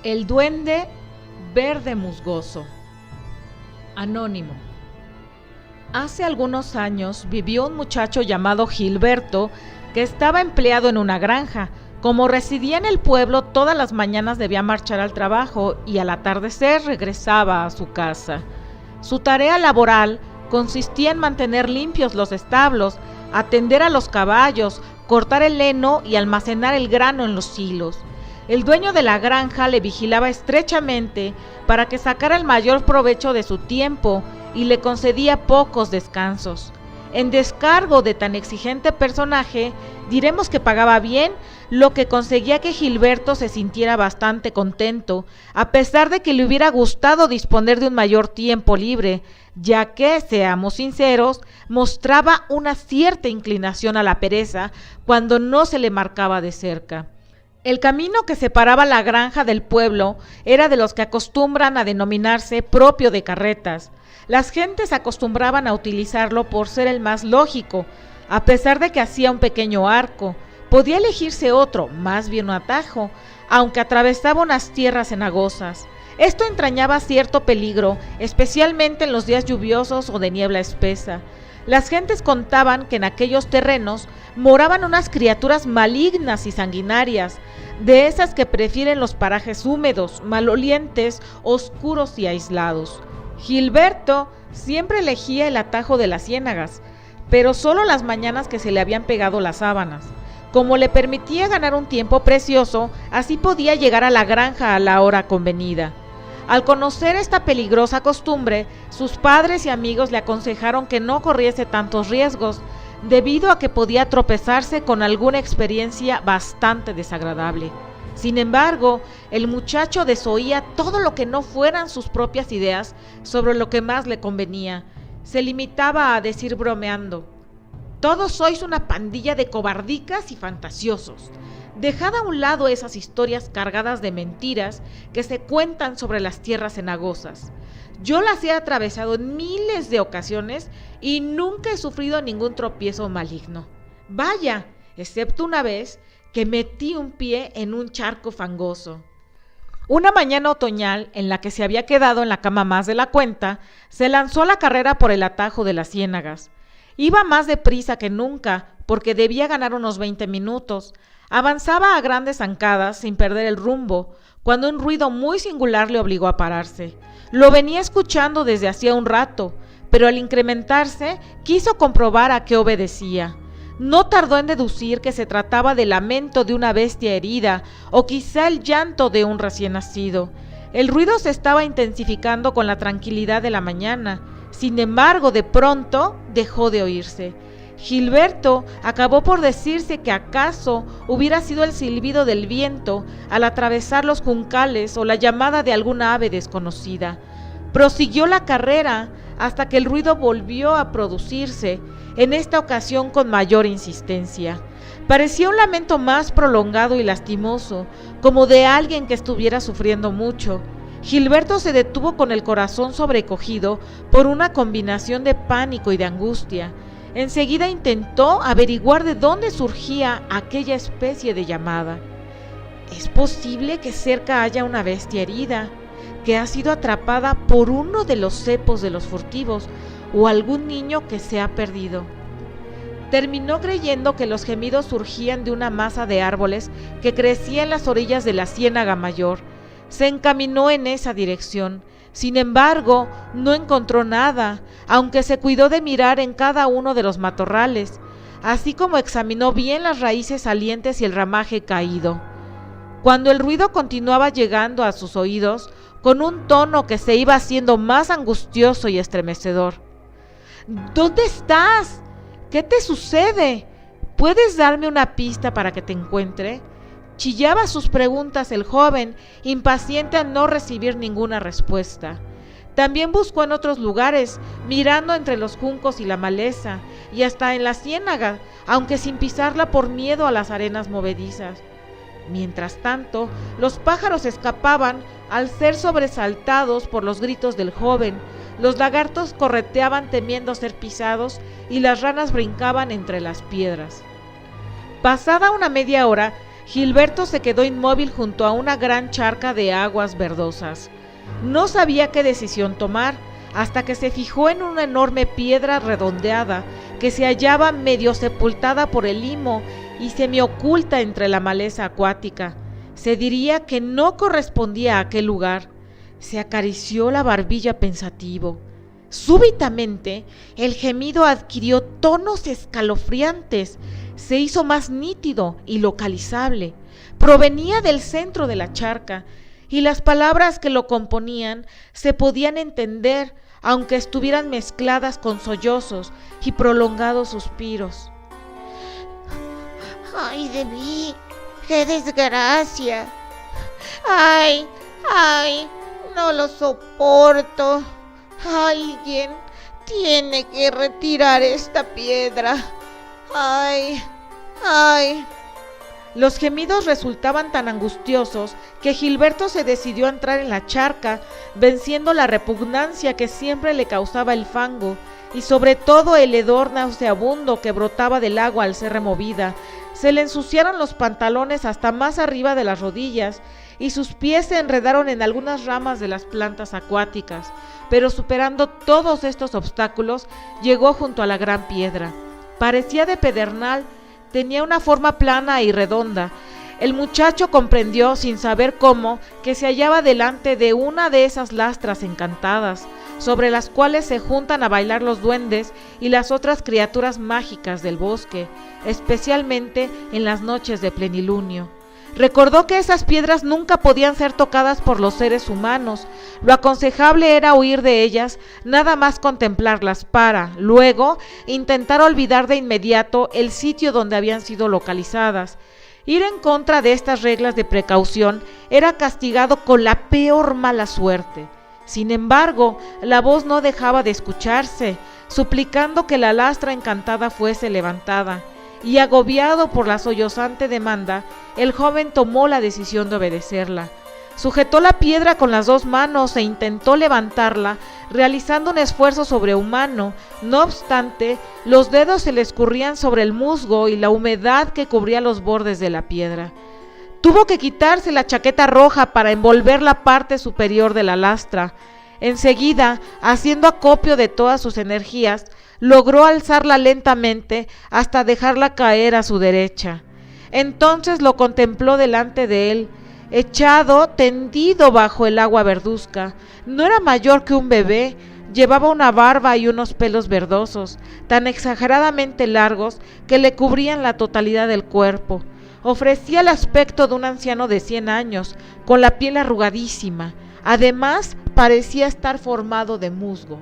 El duende verde musgoso. Anónimo. Hace algunos años vivió un muchacho llamado Gilberto que estaba empleado en una granja. Como residía en el pueblo, todas las mañanas debía marchar al trabajo y al atardecer regresaba a su casa. Su tarea laboral consistía en mantener limpios los establos, atender a los caballos, cortar el heno y almacenar el grano en los silos. El dueño de la granja le vigilaba estrechamente para que sacara el mayor provecho de su tiempo y le concedía pocos descansos. En descargo de tan exigente personaje, diremos que pagaba bien, lo que conseguía que Gilberto se sintiera bastante contento, a pesar de que le hubiera gustado disponer de un mayor tiempo libre, ya que, seamos sinceros, mostraba una cierta inclinación a la pereza cuando no se le marcaba de cerca. El camino que separaba la granja del pueblo era de los que acostumbran a denominarse propio de carretas. Las gentes acostumbraban a utilizarlo por ser el más lógico, a pesar de que hacía un pequeño arco. Podía elegirse otro, más bien un atajo, aunque atravesaba unas tierras cenagosas. Esto entrañaba cierto peligro, especialmente en los días lluviosos o de niebla espesa. Las gentes contaban que en aquellos terrenos moraban unas criaturas malignas y sanguinarias, de esas que prefieren los parajes húmedos, malolientes, oscuros y aislados. Gilberto siempre elegía el atajo de las ciénagas, pero solo las mañanas que se le habían pegado las sábanas. Como le permitía ganar un tiempo precioso, así podía llegar a la granja a la hora convenida. Al conocer esta peligrosa costumbre, sus padres y amigos le aconsejaron que no corriese tantos riesgos, debido a que podía tropezarse con alguna experiencia bastante desagradable. Sin embargo, el muchacho desoía todo lo que no fueran sus propias ideas sobre lo que más le convenía. Se limitaba a decir bromeando: «Todos sois una pandilla de cobardicas y fantasiosos. Dejad a un lado esas historias cargadas de mentiras que se cuentan sobre las tierras cenagosas. Yo las he atravesado en miles de ocasiones y nunca he sufrido ningún tropiezo maligno. Vaya, excepto una vez que metí un pie en un charco fangoso». Una mañana otoñal, en la que se había quedado en la cama más de la cuenta, se lanzó a la carrera por el atajo de las ciénagas. Iba más deprisa que nunca, porque debía ganar unos 20 minutos. Avanzaba a grandes zancadas sin perder el rumbo, cuando un ruido muy singular le obligó a pararse. Lo venía escuchando desde hacía un rato, pero al incrementarse quiso comprobar a qué obedecía. No tardó en deducir que se trataba del lamento de una bestia herida o quizá el llanto de un recién nacido. El ruido se estaba intensificando con la tranquilidad de la mañana. Sin embargo, de pronto dejó de oírse. Gilberto acabó por decirse que acaso hubiera sido el silbido del viento al atravesar los juncales o la llamada de alguna ave desconocida. Prosiguió la carrera hasta que el ruido volvió a producirse, en esta ocasión con mayor insistencia. Parecía un lamento más prolongado y lastimoso, como de alguien que estuviera sufriendo mucho. Gilberto se detuvo con el corazón sobrecogido por una combinación de pánico y de angustia. Enseguida intentó averiguar de dónde surgía aquella especie de llamada. ¿Es posible que cerca haya una bestia herida, que ha sido atrapada por uno de los cepos de los furtivos, o algún niño que se ha perdido? Terminó creyendo que los gemidos surgían de una masa de árboles que crecía en las orillas de la ciénaga mayor. Se encaminó en esa dirección. Sin embargo, no encontró nada, aunque se cuidó de mirar en cada uno de los matorrales, así como examinó bien las raíces salientes y el ramaje caído. Cuando el ruido continuaba llegando a sus oídos, con un tono que se iba haciendo más angustioso y estremecedor: «¿Dónde estás? ¿Qué te sucede? ¿Puedes darme una pista para que te encuentre?». Chillaba sus preguntas el joven, impaciente a no recibir ninguna respuesta. También buscó en otros lugares, mirando entre los juncos y la maleza, y hasta en la ciénaga, aunque sin pisarla por miedo a las arenas movedizas. Mientras tanto, los pájaros escapaban al ser sobresaltados por los gritos del joven, los lagartos correteaban temiendo ser pisados y las ranas brincaban entre las piedras. Pasada una media hora, Gilberto se quedó inmóvil junto a una gran charca de aguas verdosas. No sabía qué decisión tomar, hasta que se fijó en una enorme piedra redondeada que se hallaba medio sepultada por el limo y semioculta entre la maleza acuática. Se diría que no correspondía a aquel lugar. Se acarició la barbilla pensativo. Súbitamente, el gemido adquirió tonos escalofriantes, se hizo más nítido y localizable. Provenía del centro de la charca, y las palabras que lo componían se podían entender, aunque estuvieran mezcladas con sollozos y prolongados suspiros. ¡Ay de mí! ¡Qué desgracia! ¡Ay! ¡Ay! ¡No lo soporto! Alguien tiene que retirar esta piedra. ¡Ay! ¡Ay! Los gemidos resultaban tan angustiosos que Gilberto se decidió a entrar en la charca, venciendo la repugnancia que siempre le causaba el fango y sobre todo el hedor nauseabundo que brotaba del agua al ser removida. Se le ensuciaron los pantalones hasta más arriba de las rodillas y sus pies se enredaron en algunas ramas de las plantas acuáticas, pero superando todos estos obstáculos llegó junto a la gran piedra. Parecía de pedernal, tenía una forma plana y redonda. El muchacho comprendió, sin saber cómo, que se hallaba delante de una de esas lastras encantadas, sobre las cuales se juntan a bailar los duendes y las otras criaturas mágicas del bosque, especialmente en las noches de plenilunio. Recordó que esas piedras nunca podían ser tocadas por los seres humanos. Lo aconsejable era huir de ellas, nada más contemplarlas para, luego, intentar olvidar de inmediato el sitio donde habían sido localizadas. Ir en contra de estas reglas de precaución era castigado con la peor mala suerte. Sin embargo, la voz no dejaba de escucharse, suplicando que la lastra encantada fuese levantada. Y agobiado por la sollozante demanda, el joven tomó la decisión de obedecerla. Sujetó la piedra con las dos manos e intentó levantarla, realizando un esfuerzo sobrehumano. No obstante, los dedos se le escurrían sobre el musgo y la humedad que cubría los bordes de la piedra. Tuvo que quitarse la chaqueta roja para envolver la parte superior de la lastra. Enseguida, haciendo acopio de todas sus energías, logró alzarla lentamente hasta dejarla caer a su derecha. Entonces lo contempló delante de él, echado, tendido bajo el agua verduzca. No era mayor que un bebé, llevaba una barba y unos pelos verdosos, tan exageradamente largos que le cubrían la totalidad del cuerpo. Ofrecía el aspecto de un anciano de 100 años, con la piel arrugadísima. Además, parecía estar formado de musgo.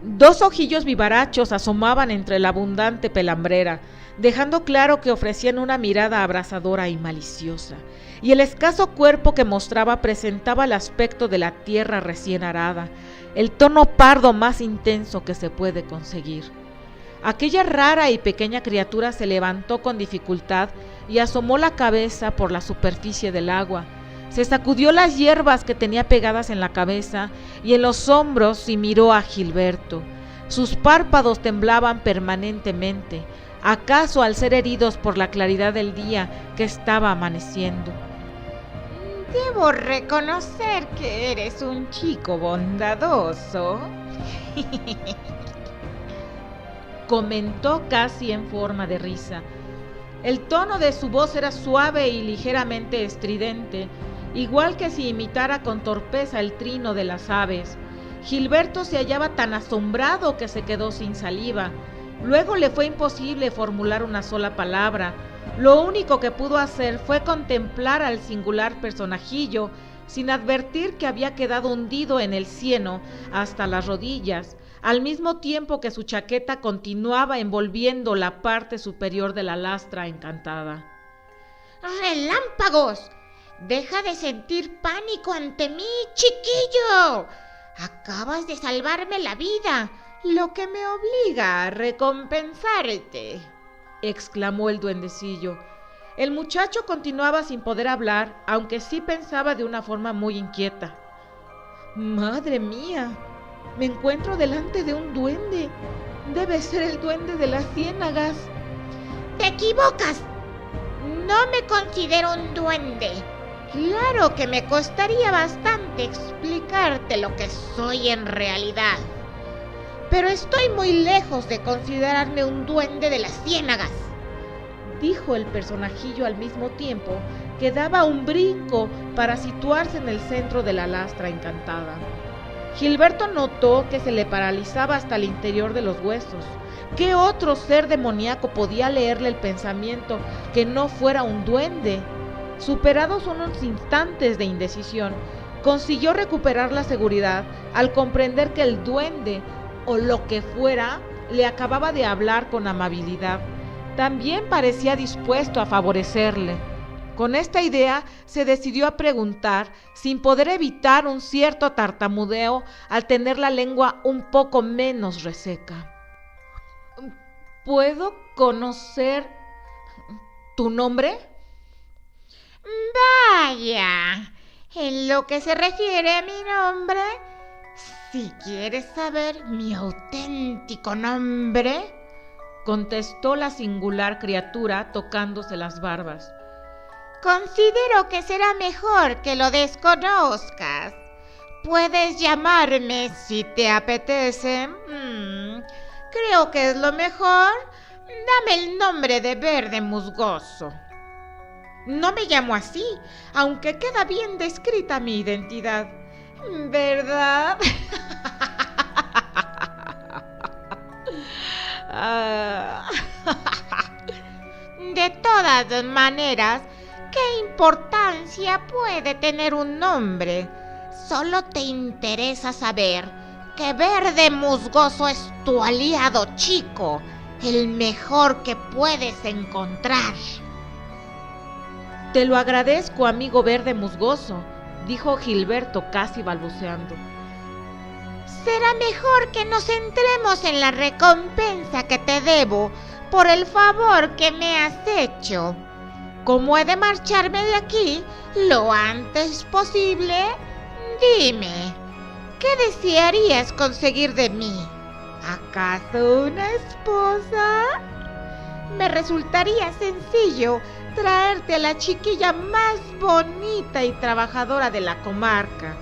Dos ojillos vivarachos asomaban entre la abundante pelambrera, dejando claro que ofrecían una mirada abrasadora y maliciosa, y el escaso cuerpo que mostraba presentaba el aspecto de la tierra recién arada, el tono pardo más intenso que se puede conseguir. Aquella rara y pequeña criatura se levantó con dificultad y asomó la cabeza por la superficie del agua. Se sacudió las hierbas que tenía pegadas en la cabeza y en los hombros y miró a Gilberto. Sus párpados temblaban permanentemente, acaso al ser heridos por la claridad del día que estaba amaneciendo. Debo reconocer que eres un chico bondadoso, comentó casi en forma de risa. El tono de su voz era suave y ligeramente estridente, igual que si imitara con torpeza el trino de las aves. Gilberto se hallaba tan asombrado que se quedó sin saliva. Luego le fue imposible formular una sola palabra. Lo único que pudo hacer fue contemplar al singular personajillo, sin advertir que había quedado hundido en el cieno hasta las rodillas, al mismo tiempo que su chaqueta continuaba envolviendo la parte superior de la lastra encantada. ¡Relámpagos! ¡Deja de sentir pánico ante mí, chiquillo! Acabas de salvarme la vida, lo que me obliga a recompensarte, exclamó el duendecillo. El muchacho continuaba sin poder hablar, aunque sí pensaba de una forma muy inquieta. ¡Madre mía! Me encuentro delante de un duende. Debe ser el duende de las ciénagas. ¡Te equivocas! No me considero un duende. Claro que me costaría bastante explicarte lo que soy en realidad. Pero estoy muy lejos de considerarme un duende de las ciénagas, dijo el personajillo al mismo tiempo que daba un brinco para situarse en el centro de la lastra encantada. Gilberto notó que se le paralizaba hasta el interior de los huesos. ¿Qué otro ser demoníaco podía leerle el pensamiento que no fuera un duende? Superados unos instantes de indecisión, consiguió recuperar la seguridad al comprender que el duende, o lo que fuera, le acababa de hablar con amabilidad. También parecía dispuesto a favorecerle. Con esta idea se decidió a preguntar, sin poder evitar un cierto tartamudeo al tener la lengua un poco menos reseca. ¿Puedo conocer tu nombre? Vaya, en lo que se refiere a mi nombre, si quieres saber mi auténtico nombre, contestó la singular criatura tocándose las barbas. Considero que será mejor que lo desconozcas. Puedes llamarme si te apetece. Creo que es lo mejor. Dame el nombre de Verde Musgoso. No me llamo así, aunque queda bien descrita mi identidad. ¿Verdad? De todas maneras, ¿qué importancia puede tener un nombre? Solo te interesa saber que Verde Musgoso es tu aliado chico, el mejor que puedes encontrar. Te lo agradezco, amigo Verde Musgoso, dijo Gilberto casi balbuceando. Será mejor que nos centremos en la recompensa que te debo por el favor que me has hecho. Como he de marcharme de aquí lo antes posible, dime, ¿qué desearías conseguir de mí? ¿Acaso una esposa? Me resultaría sencillo traerte a la chiquilla más bonita y trabajadora de la comarca.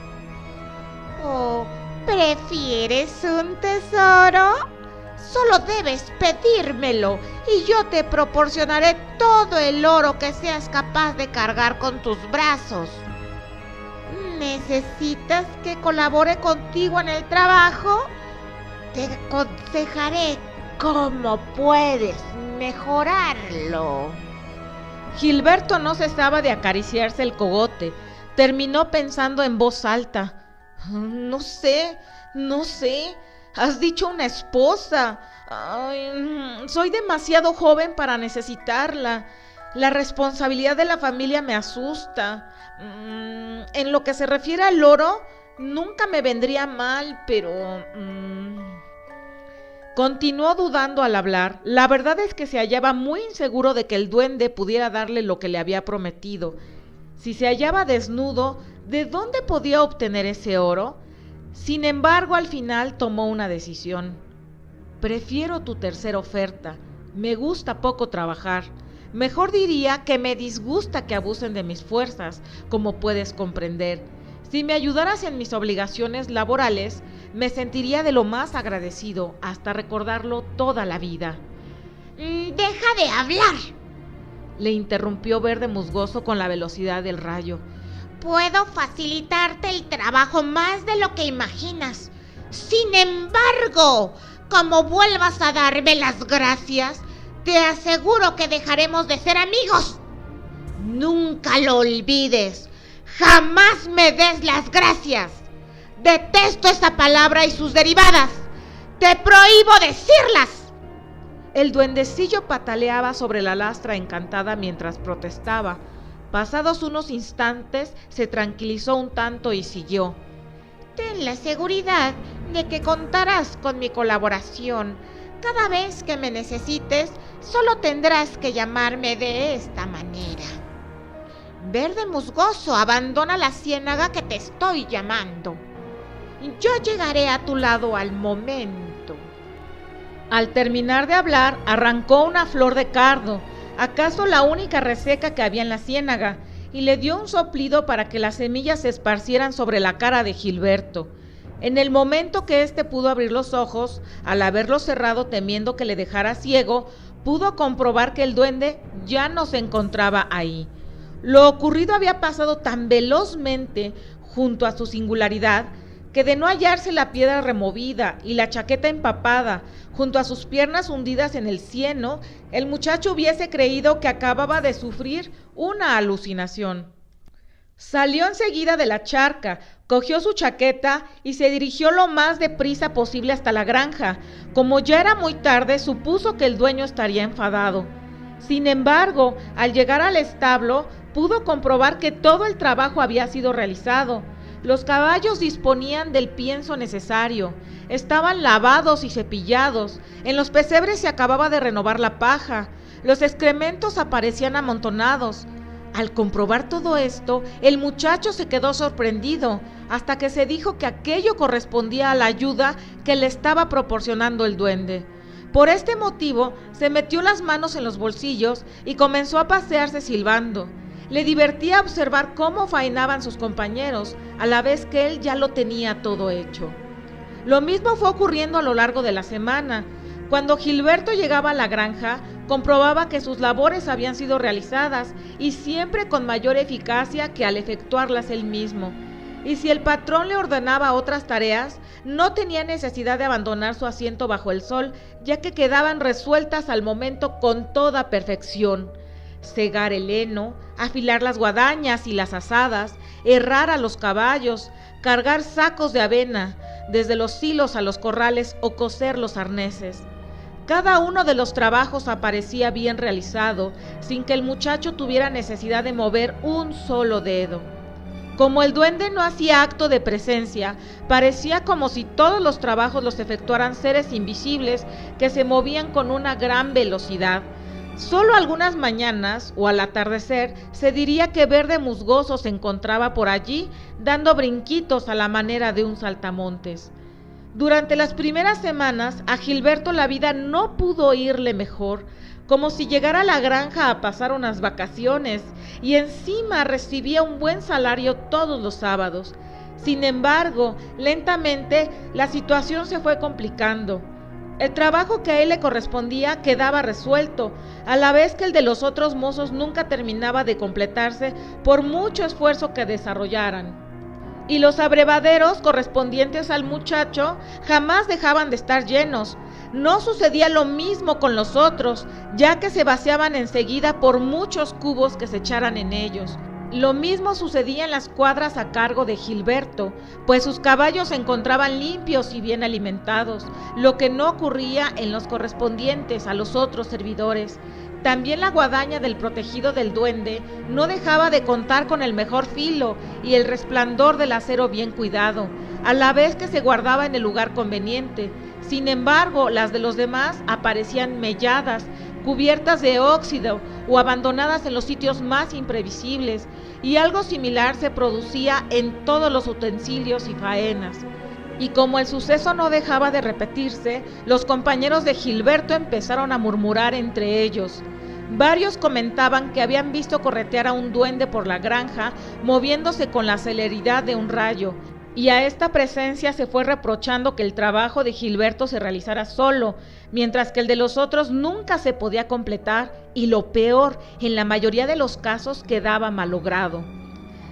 ¿O prefieres un tesoro? Solo debes pedírmelo y yo te proporcionaré todo el oro que seas capaz de cargar con tus brazos. ¿Necesitas que colabore contigo en el trabajo? Te aconsejaré cómo puedes mejorarlo. Gilberto no cesaba de acariciarse el cogote. Terminó pensando en voz alta. No sé. Has dicho una esposa. Ay, soy demasiado joven para necesitarla. La responsabilidad de la familia me asusta. En lo que se refiere al oro, nunca me vendría mal, pero... Continuó dudando al hablar. La verdad es que se hallaba muy inseguro de que el duende pudiera darle lo que le había prometido. Si se hallaba desnudo, ¿de dónde podía obtener ese oro? Sin embargo, al final tomó una decisión. Prefiero tu tercera oferta. Me gusta poco trabajar. Mejor diría que me disgusta que abusen de mis fuerzas, como puedes comprender. Si me ayudaras en mis obligaciones laborales, me sentiría de lo más agradecido hasta recordarlo toda la vida. ¡Deja de hablar!, le interrumpió Verde Musgoso con la velocidad del rayo. Puedo facilitarte el trabajo más de lo que imaginas. Sin embargo, como vuelvas a darme las gracias, te aseguro que dejaremos de ser amigos. Nunca lo olvides. Jamás me des las gracias. Detesto esa palabra y sus derivadas. Te prohíbo decirlas. El duendecillo pataleaba sobre la lastra encantada mientras protestaba. Pasados unos instantes se tranquilizó un tanto y siguió. Ten la seguridad de que contarás con mi colaboración. Cada vez que me necesites, solo tendrás que llamarme de esta manera. Verde Musgoso, abandona la ciénaga que te estoy llamando. Yo llegaré a tu lado al momento. Al terminar de hablar, arrancó una flor de cardo, acaso la única reseca que había en la ciénaga, y le dio un soplido para que las semillas se esparcieran sobre la cara de Gilberto. En el momento que éste pudo abrir los ojos, al haberlos cerrado temiendo que le dejara ciego, pudo comprobar que el duende ya no se encontraba ahí. Lo ocurrido había pasado tan velozmente junto a su singularidad que de no hallarse la piedra removida y la chaqueta empapada junto a sus piernas hundidas en el cieno, el muchacho hubiese creído que acababa de sufrir una alucinación. Salió enseguida de la charca, cogió su chaqueta y se dirigió lo más deprisa posible hasta la granja. Como ya era muy tarde, supuso que el dueño estaría enfadado. Sin embargo, al llegar al establo, pudo comprobar que todo el trabajo había sido realizado. Los caballos disponían del pienso necesario, estaban lavados y cepillados, en los pesebres se acababa de renovar la paja, los excrementos aparecían amontonados. Al comprobar todo esto, el muchacho se quedó sorprendido, hasta que se dijo que aquello correspondía a la ayuda que le estaba proporcionando el duende. Por este motivo, se metió las manos en los bolsillos y comenzó a pasearse silbando. Le divertía observar cómo faenaban sus compañeros, a la vez que él ya lo tenía todo hecho. Lo mismo fue ocurriendo a lo largo de la semana. Cuando Gilberto llegaba a la granja, comprobaba que sus labores habían sido realizadas y siempre con mayor eficacia que al efectuarlas él mismo. Y si el patrón le ordenaba otras tareas, no tenía necesidad de abandonar su asiento bajo el sol, ya que quedaban resueltas al momento con toda perfección. Segar el heno, afilar las guadañas y las azadas, herrar a los caballos, cargar sacos de avena, desde los silos a los corrales o coser los arneses. Cada uno de los trabajos aparecía bien realizado, sin que el muchacho tuviera necesidad de mover un solo dedo. Como el duende no hacía acto de presencia, parecía como si todos los trabajos los efectuaran seres invisibles que se movían con una gran velocidad. Solo algunas mañanas o al atardecer se diría que Verde Musgoso se encontraba por allí dando brinquitos a la manera de un saltamontes. Durante las primeras semanas a Gilberto la vida no pudo irle mejor, como si llegara a la granja a pasar unas vacaciones y encima recibía un buen salario todos los sábados. Sin embargo, lentamente la situación se fue complicando. El trabajo que a él le correspondía quedaba resuelto, a la vez que el de los otros mozos nunca terminaba de completarse por mucho esfuerzo que desarrollaran. Y los abrevaderos correspondientes al muchacho jamás dejaban de estar llenos. No sucedía lo mismo con los otros, ya que se vaciaban enseguida por muchos cubos que se echaran en ellos. Lo mismo sucedía en las cuadras a cargo de Gilberto, pues sus caballos se encontraban limpios y bien alimentados, lo que no ocurría en los correspondientes a los otros servidores. También la guadaña del protegido del duende no dejaba de contar con el mejor filo y el resplandor del acero bien cuidado, a la vez que se guardaba en el lugar conveniente. Sin embargo, las de los demás aparecían melladas, cubiertas de óxido o abandonadas en los sitios más imprevisibles, y algo similar se producía en todos los utensilios y faenas. Y como el suceso no dejaba de repetirse, los compañeros de Gilberto empezaron a murmurar entre ellos. Varios comentaban que habían visto corretear a un duende por la granja, moviéndose con la celeridad de un rayo, y a esta presencia se fue reprochando que el trabajo de Gilberto se realizara solo, mientras que el de los otros nunca se podía completar, y lo peor, en la mayoría de los casos quedaba malogrado.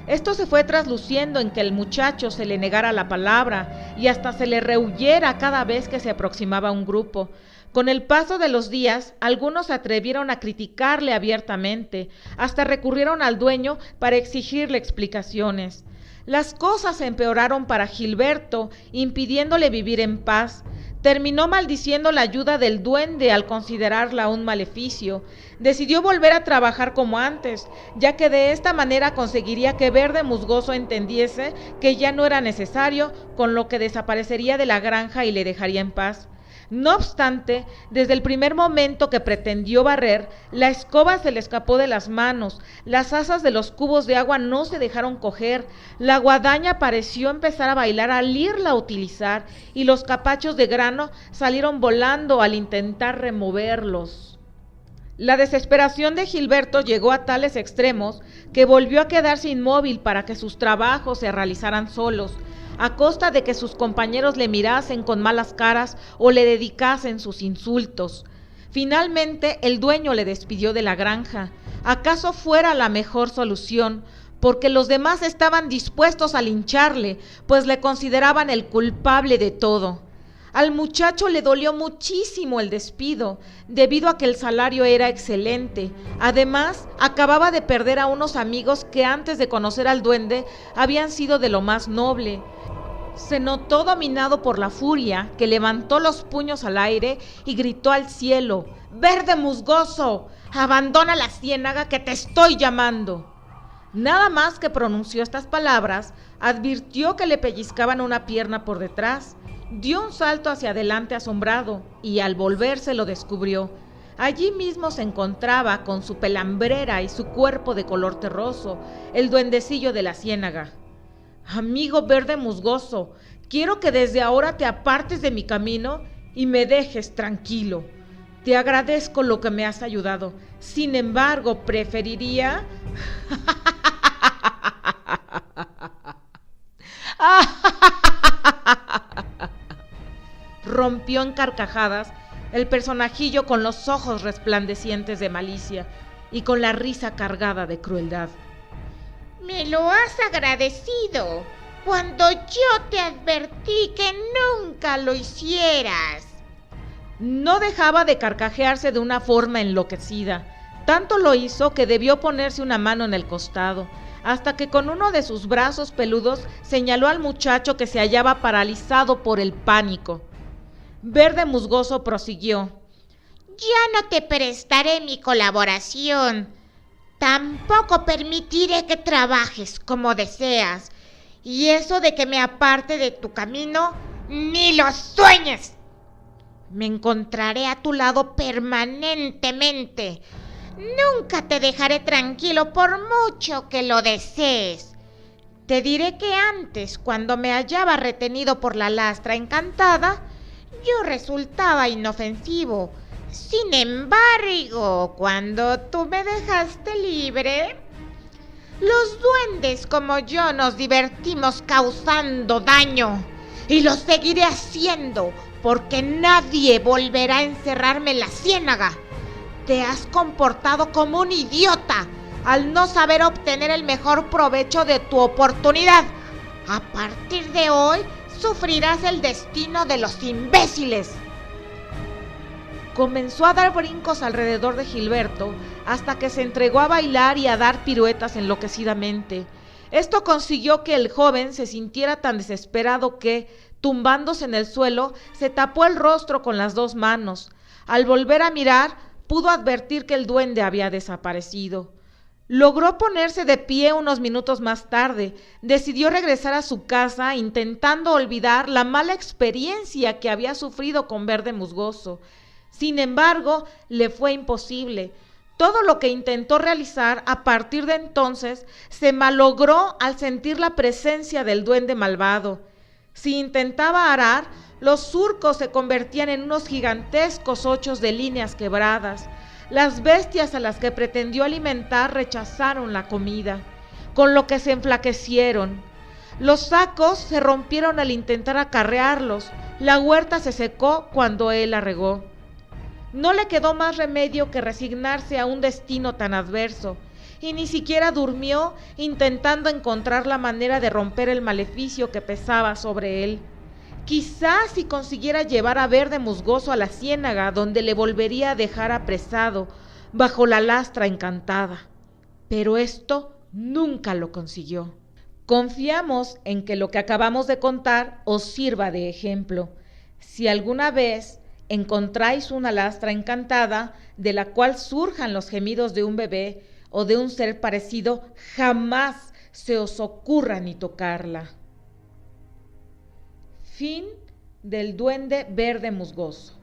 Esto se fue trasluciendo en que el muchacho se le negara la palabra y hasta se le rehuyera cada vez que se aproximaba a un grupo. Con el paso de los días, algunos se atrevieron a criticarle abiertamente, hasta recurrieron al dueño para exigirle explicaciones. Las cosas se empeoraron para Gilberto, impidiéndole vivir en paz. Terminó maldiciendo la ayuda del duende al considerarla un maleficio. Decidió volver a trabajar como antes, ya que de esta manera conseguiría que Verde Musgoso entendiese que ya no era necesario, con lo que desaparecería de la granja y le dejaría en paz. No obstante, desde el primer momento que pretendió barrer, la escoba se le escapó de las manos, las asas de los cubos de agua no se dejaron coger, la guadaña pareció empezar a bailar al irla a utilizar y los capachos de grano salieron volando al intentar removerlos. La desesperación de Gilberto llegó a tales extremos que volvió a quedarse inmóvil para que sus trabajos se realizaran solos, a costa de que sus compañeros le mirasen con malas caras o le dedicasen sus insultos. Finalmente, el dueño le despidió de la granja. ¿Acaso fuera la mejor solución? Porque los demás estaban dispuestos a lincharle, pues le consideraban el culpable de todo. Al muchacho le dolió muchísimo el despido, debido a que el salario era excelente. Además, acababa de perder a unos amigos que antes de conocer al duende habían sido de lo más noble. Se notó dominado por la furia, que levantó los puños al aire y gritó al cielo: «¡Verde musgoso! ¡Abandona la ciénaga que te estoy llamando!». Nada más que pronunció estas palabras, advirtió que le pellizcaban una pierna por detrás. Dio un salto hacia adelante asombrado y al volverse lo descubrió. Allí mismo se encontraba con su pelambrera y su cuerpo de color terroso, el duendecillo de la ciénaga. «Amigo verde musgoso, quiero que desde ahora te apartes de mi camino y me dejes tranquilo. Te agradezco lo que me has ayudado. Sin embargo, preferiría...» Rompió en carcajadas el personajillo con los ojos resplandecientes de malicia y con la risa cargada de crueldad. Me lo has agradecido cuando yo te advertí que nunca lo hicieras. No dejaba de carcajearse de una forma enloquecida. Tanto lo hizo que debió ponerse una mano en el costado, hasta que con uno de sus brazos peludos señaló al muchacho que se hallaba paralizado por el pánico. Verde musgoso prosiguió: «Ya no te prestaré mi colaboración. Tampoco permitiré que trabajes como deseas. Y eso de que me aparte de tu camino, ni lo sueñes. Me encontraré a tu lado permanentemente. Nunca te dejaré tranquilo por mucho que lo desees. Te diré que antes, cuando me hallaba retenido por la lastra encantada, yo resultaba inofensivo. Sin embargo, cuando tú me dejaste libre, los duendes como yo nos divertimos causando daño. Y lo seguiré haciendo, porque nadie volverá a encerrarme en la ciénaga. Te has comportado como un idiota al no saber obtener el mejor provecho de tu oportunidad. A partir de hoy, sufrirás el destino de los imbéciles. Comenzó a dar brincos alrededor de Gilberto hasta que se entregó a bailar y a dar piruetas enloquecidamente. Esto consiguió que el joven se sintiera tan desesperado que, tumbándose en el suelo, se tapó el rostro con las dos manos. Al volver a mirar, pudo advertir que el duende había desaparecido. Logró ponerse de pie unos minutos más tarde. Decidió regresar a su casa intentando olvidar la mala experiencia que había sufrido con Verde Musgoso. Sin embargo, le fue imposible. Todo lo que intentó realizar a partir de entonces se malogró al sentir la presencia del duende malvado. Si intentaba arar, los surcos se convertían en unos gigantescos ochos de líneas quebradas. Las bestias a las que pretendió alimentar rechazaron la comida, con lo que se enflaquecieron. Los sacos se rompieron al intentar acarrearlos. La huerta se secó cuando él la regó. No le quedó más remedio que resignarse a un destino tan adverso, y ni siquiera durmió intentando encontrar la manera de romper el maleficio que pesaba sobre él. Quizás si consiguiera llevar a Verde Musgoso a la ciénaga, donde le volvería a dejar apresado bajo la lastra encantada. Pero esto nunca lo consiguió. Confiamos en que lo que acabamos de contar os sirva de ejemplo. Si alguna vez encontráis una lastra encantada de la cual surjan los gemidos de un bebé o de un ser parecido, jamás se os ocurra ni tocarla. Fin del Duende Verde Musgoso.